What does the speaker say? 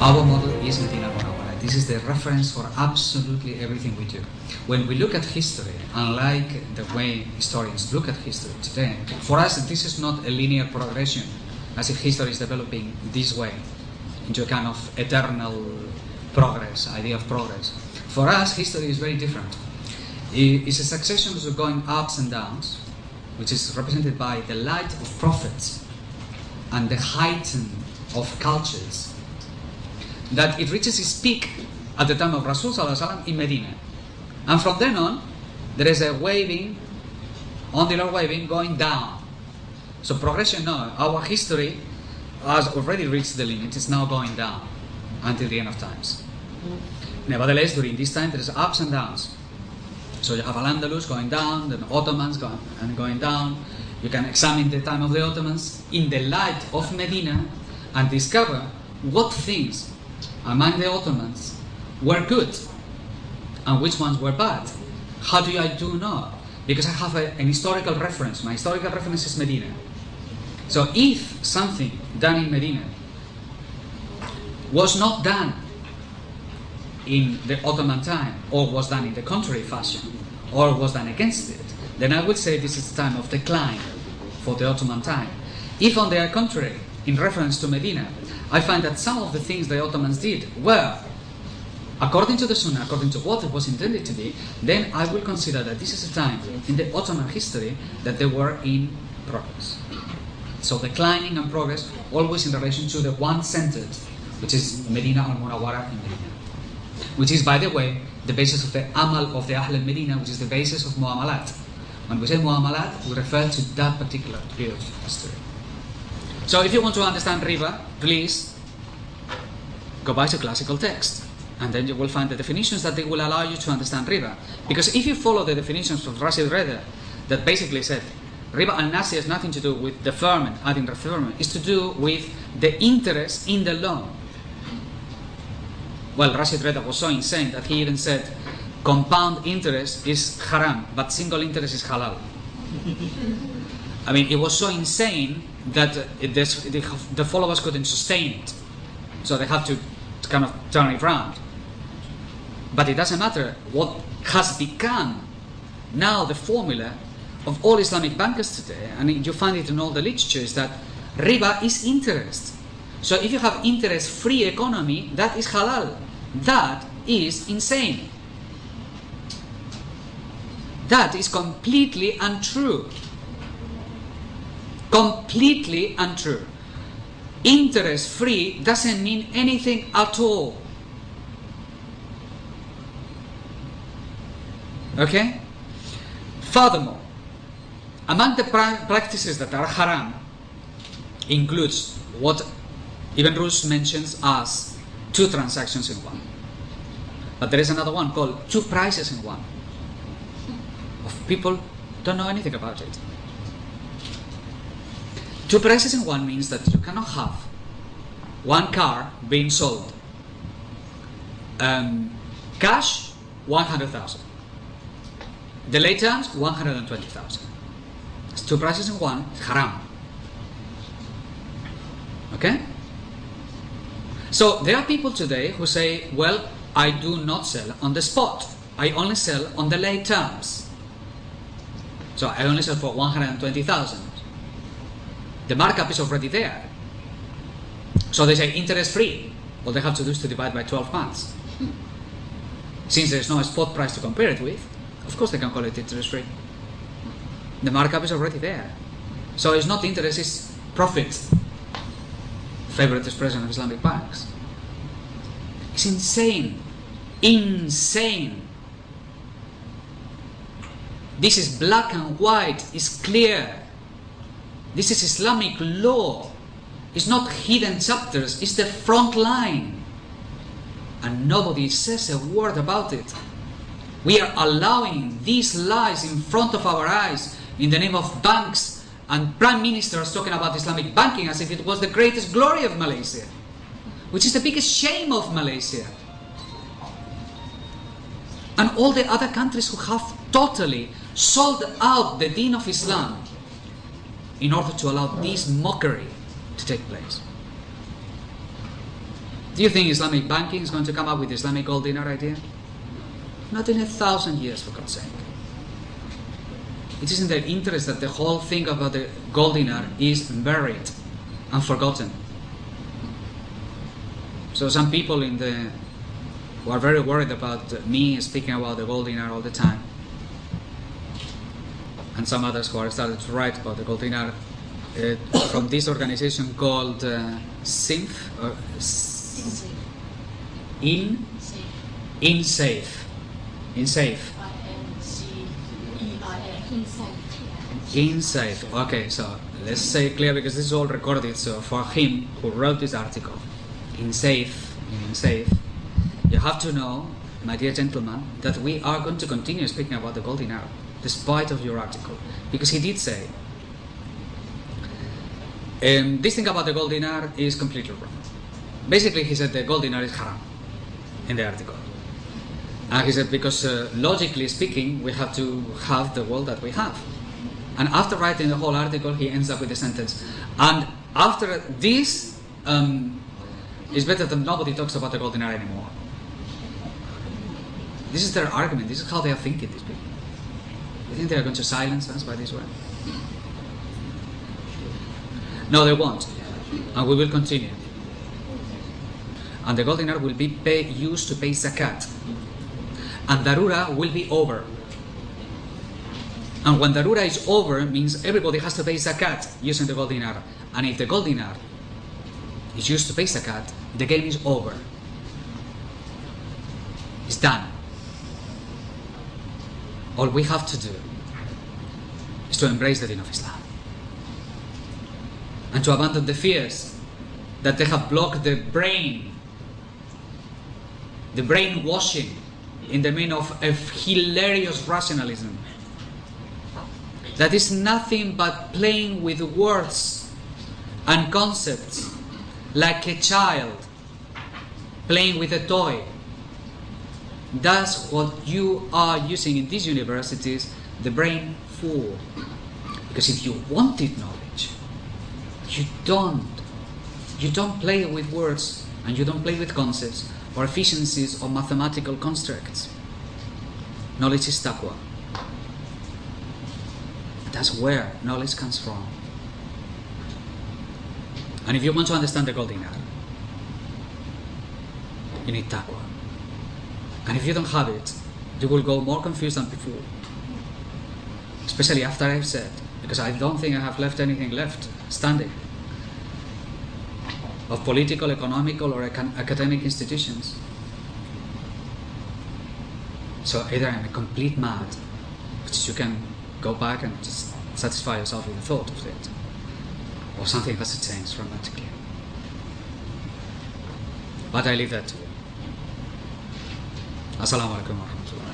Our model is Medina al-Munawwarah. This is the reference for absolutely everything we do. When we look at history, unlike the way historians look at history today, for us this is not a linear progression, as if history is developing this way, into a kind of eternal progress, idea of progress. For us, history is very different. It's a succession of going ups and downs, which is represented by the light of prophets and the heighten of cultures, that it reaches its peak at the time of Rasul ﷺ in Medina. And from then on, there is a waving, ondular waving, going down. So progression, no. Our history has already reached the limit. It's now going down until the end of times. Nevertheless, during this time, there is ups and downs. So you have Al-Andalus going down, then Ottomans going down. You can examine the time of the Ottomans in the light of Medina and discover what things among the Ottomans were good and which ones were bad. How do I know? Because I have an historical reference. My historical reference is Medina. So if something done in Medina was not done in the Ottoman time, or was done in the contrary fashion, or was done against it, then I would say this is the time of decline for the Ottoman time. If on the contrary, in reference to Medina, I find that some of the things the Ottomans did were according to the Sunnah, according to what it was intended to be, then I will consider that this is a time in the Ottoman history that they were in progress. So declining and progress always in relation to the one-centered, which is Medina al-Munawwarah in Medina, which is, by the way, the basis of the Amal of the Ahl al-Madinah, which is the basis of Mu'amalat. When we say Mu'amalat, we refer to that particular period of history. So if you want to understand riba, please go back to classical text, and then you will find the definitions that they will allow you to understand riba. Because if you follow the definitions of Rashid Reda, that basically said riba al-nasi has nothing to do with deferment, adding deferment, is to do with the interest in the loan. Well, Rashid Reda was so insane that he even said compound interest is haram, but single interest is halal. I mean, it was so insane that the followers couldn't sustain it. So they have to kind of turn it around. But it doesn't matter. What has become now the formula of all Islamic bankers today, and you find it in all the literature, is that riba is interest. So if you have interest-free economy, that is halal. That is insane. That is completely untrue. Completely untrue. Interest-free doesn't mean anything at all. Okay? Furthermore, among the practices that are haram includes what Ibn Rushd mentions as 2 transactions in one. But there is another one called 2 prices in one. People don't know anything about it. 2 prices in one means that you cannot have one car being sold cash 100,000, delay terms 120,000. It's 2 prices in one. It's haram. Okay? So there are people today who say, well, I do not sell on the spot. I only sell on the late terms. So I only sell for 120,000. The markup is already there. So they say interest free. All they have to do is to divide by 12 months. Since there's no spot price to compare it with, of course they can call it interest free. The markup is already there. So it's not interest, it's profit. Favorite expression of Islamic banks. It's insane. Insane. This is black and white, it's clear. This is Islamic law. It's not hidden chapters, it's the front line. And nobody says a word about it. We are allowing these lies in front of our eyes in the name of banks and prime ministers talking about Islamic banking as if it was the greatest glory of Malaysia, which is the biggest shame of Malaysia. And all the other countries who have totally sold out the deen of Islam in order to allow this mockery to take place. Do you think Islamic banking is going to come up with the Islamic gold dinar idea? Not in 1,000 years, for God's sake. It is in their interest that the whole thing about the gold dinar is buried and forgotten. So some people who are very worried about me speaking about the gold dinar all the time, and some others who are started to write about the gold dinar from this organization called SINF, or InSafe. Okay, so let's say it clear because this is all recorded. So for him who wrote this article, InSafe, you have to know, my dear gentleman, that we are going to continue speaking about the gold dinar, despite of your article, because he did say this thing about the gold dinar is completely wrong. Basically, he said the gold dinar is haram in the article. And he said because logically speaking, we have to have the world that we have. And after writing the whole article, he ends up with the sentence, and after this, it's better that nobody talks about the gold dinar anymore. This is their argument. This is how they are thinking, these people. You think they are going to silence us by this way? No, they won't. And we will continue. And the gold dinar will be used to pay zakat. And darura will be over. And when darura is over, means everybody has to pay zakat using the gold dinar. And if the gold dinar is used to pay zakat, the game is over. It's done. All we have to do is to embrace the deen of Islam and to abandon the fears that they have blocked the brainwashing in the name of a hilarious rationalism that is nothing but playing with words and concepts like a child playing with a toy. That's what you are using in these universities, the brain for. Because if you wanted knowledge, you don't play with words and you don't play with concepts or efficiencies or mathematical constructs. Knowledge is taqwa. That's where knowledge comes from. And if you want to understand the gold dinar, you need taqwa. And if you don't have it, you will go more confused than before. Especially after I've said, because I don't think I have left anything left standing of political, economical, or academic institutions. So either I'm a complete mad, which you can go back and just satisfy yourself with the thought of it, or something has to change dramatically. But I leave that to you. Assalamu alaikum wa rahmatullah.